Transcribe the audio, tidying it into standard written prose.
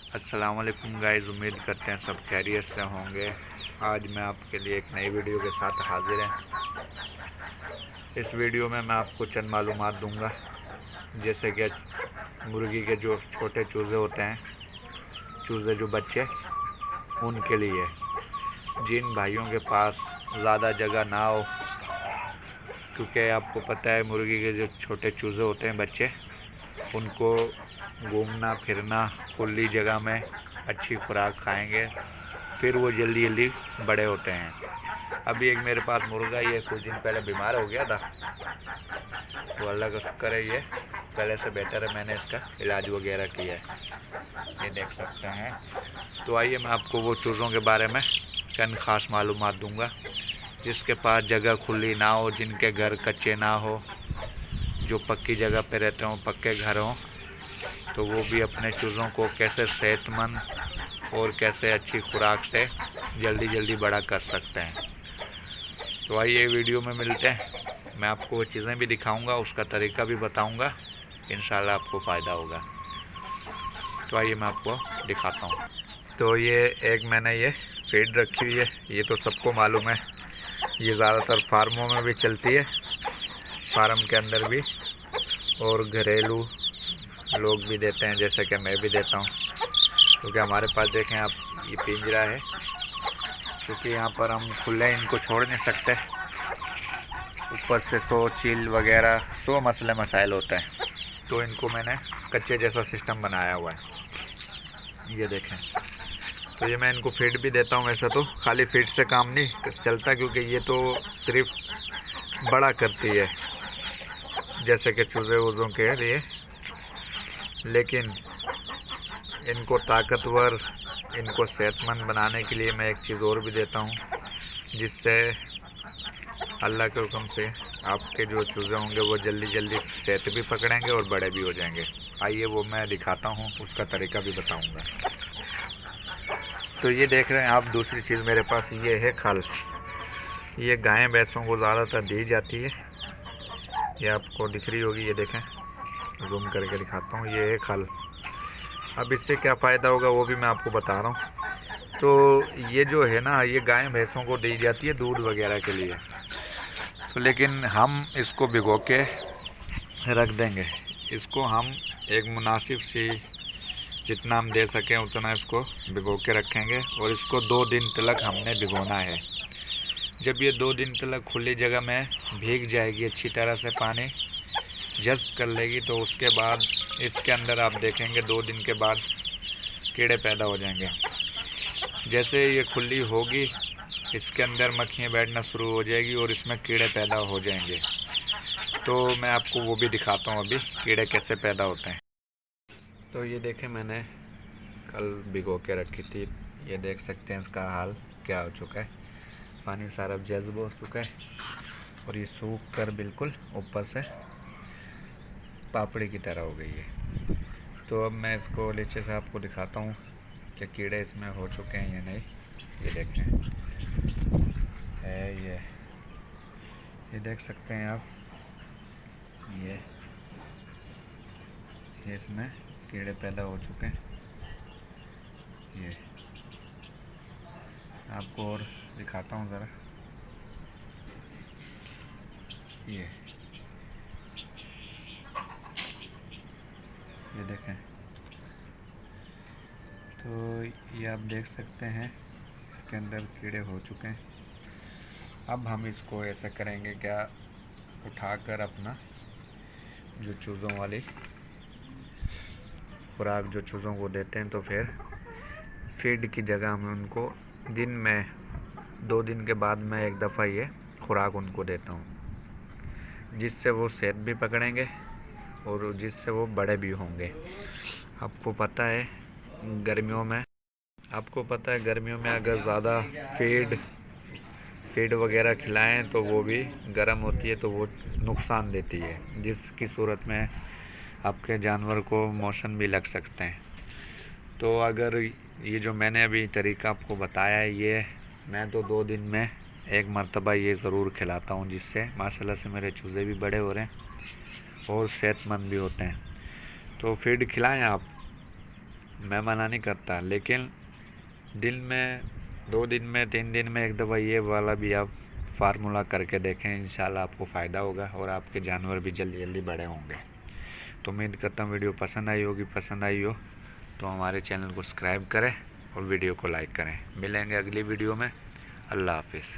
अस्सलाम वालेकुम गाइस, उम्मीद करते हैं सब खैरियत से होंगे। आज मैं आपके लिए एक नई वीडियो के साथ हाजिर हैं। इस वीडियो में मैं आपको चंद मालूमात दूंगा, जैसे कि मुर्गी के जो छोटे चूज़े होते हैं, चूज़े जो बच्चे, उनके लिए जिन भाइयों के पास ज़्यादा जगह ना हो, क्योंकि आपको पता है मुर्गी के जो छोटे चूज़े होते हैं बच्चे, उनको घूमना फिरना खुली जगह में अच्छी खुराक खाएंगे, फिर वो जल्दी जल्दी बड़े होते हैं। अभी एक मेरे पास मुर्गा ये कुछ दिन पहले बीमार हो गया था, तो अल्लाह का शुक्र है ये पहले से बेहतर है। मैंने इसका इलाज वगैरह किया है, ये देख सकते हैं। तो आइए मैं आपको वो चूज़ों के बारे में चंद ख़ास मालूमात दूंगा, जिसके पास जगह खुली ना हो, जिनके घर कच्चे ना हो, जो पक्की जगह पे रहते हों, पक्के घर हों, तो वो भी अपने चूज़ों को कैसे सेहतमंद और कैसे अच्छी खुराक से जल्दी जल्दी बड़ा कर सकते हैं। तो आइए वीडियो में मिलते हैं। मैं आपको वो चीज़ें भी दिखाऊंगा, उसका तरीका भी बताऊंगा, इंशाल्लाह आपको फ़ायदा होगा। तो आइए मैं आपको दिखाता हूँ। तो ये एक मैंने ये फीड रखी हुई है, ये तो सबको मालूम है, ये ज़्यादातर फार्मों में भी चलती है, फार्म के अंदर भी, और घरेलू लोग भी देते हैं, जैसे कि मैं भी देता हूँ। क्योंकि हमारे पास देखें आप, ये पिंजरा है, क्योंकि यहाँ पर हम खुले इनको छोड़ नहीं सकते, ऊपर से 100 चील वगैरह 100 मसले मसाइल होते हैं, तो इनको मैंने कच्चे जैसा सिस्टम बनाया हुआ है, ये देखें। तो ये मैं इनको फीड भी देता हूँ। वैसे तो खाली फीड से काम नहीं चलता, क्योंकि ये तो सिर्फ बड़ा करती है, जैसे कि चूज़े वूज़ों के लिए, लेकिन इनको ताकतवर, इनको सेहतमंद बनाने के लिए मैं एक चीज़ और भी देता हूँ, जिससे अल्लाह के हुक्म से आपके जो चूज़े होंगे वो जल्दी जल्दी सेहत भी पकड़ेंगे और बड़े भी हो जाएंगे। आइए वो मैं दिखाता हूँ, उसका तरीका भी बताऊँगा। तो ये देख रहे हैं आप, दूसरी चीज़ मेरे पास ये है खल। ये गायें भैंसों को ज़्यादातर दी जाती है, ये आपको दिख रही होगी, ये देखें, जूम करके दिखाता हूँ, ये है खल। अब इससे क्या फ़ायदा होगा वो भी मैं आपको बता रहा हूँ। तो ये जो है ना, ये गाय भैंसों को दी जाती है दूध वगैरह के लिए, तो लेकिन हम इसको भिगो के रख देंगे। इसको हम एक मुनासिब सी, जितना हम दे सकें उतना इसको भिगो के रखेंगे, और इसको 2 दिन तक हमने भिगोना है। जब ये 2 दिन तक खुली जगह में भीग जाएगी, अच्छी तरह से पानी जज़्ब कर लेगी, तो उसके बाद इसके अंदर आप देखेंगे 2 दिन के बाद कीड़े पैदा हो जाएंगे। जैसे ये खुली होगी, इसके अंदर मक्खियाँ बैठना शुरू हो जाएगी और इसमें कीड़े पैदा हो जाएंगे। तो मैं आपको वो भी दिखाता हूँ अभी, कीड़े कैसे पैदा होते हैं। तो ये देखें, मैंने कल भिगो के रखी थी, ये देख सकते हैं इसका हाल क्या हो चुका है। पानी सारा जज़्ब हो चुका है और ये सूख कर बिल्कुल ऊपर से पापड़ी की तरह हो गई है। तो अब मैं इसको नीचे से आपको दिखाता हूँ कि कीड़े इसमें हो चुके हैं या नहीं। ये देखें, है ये देख सकते हैं आप, ये इसमें कीड़े पैदा हो चुके हैं। ये आपको और दिखाता हूँ ज़रा, ये देखें। तो ये आप देख सकते हैं, इसके अंदर कीड़े हो चुके हैं। अब हम इसको ऐसा करेंगे, क्या उठाकर अपना जो चूज़ों वाली खुराक जो चूज़ों को देते हैं, तो फिर फीड की जगह में उनको दिन में 2 दिन के बाद मैं एक दफ़ा ये खुराक उनको देता हूँ, जिससे वो सेहत भी पकड़ेंगे और जिससे वो बड़े भी होंगे। आपको पता है गर्मियों में अगर ज़्यादा फीड वगैरह खिलाएं तो वो भी गर्म होती है, तो वो नुकसान देती है, जिसकी सूरत में आपके जानवर को मोशन भी लग सकते हैं। तो अगर ये जो मैंने अभी तरीका आपको बताया है, ये मैं तो 2 दिन में एक मरतबा ये ज़रूर खिलाता हूँ, जिससे माशाल्लाह से मेरे चूज़े भी बड़े हो रहे हैं और सेहतमंद भी होते हैं। तो फीड खिलाएं आप, मैं मना नहीं करता, लेकिन दिन में 2 दिन में 3 दिन में एक दफ़ा ये वाला भी आप फार्मूला करके देखें। इंशाल्लाह आपको फ़ायदा होगा और आपके जानवर भी जल्दी जल्दी बड़े होंगे। तो उम्मीद करता हूँ वीडियो पसंद आई होगी। पसंद आई हो तो हमारे चैनल को सब्सक्राइब करें और वीडियो को लाइक करें। मिलेंगे अगली वीडियो में। अल्लाह हाफिज़।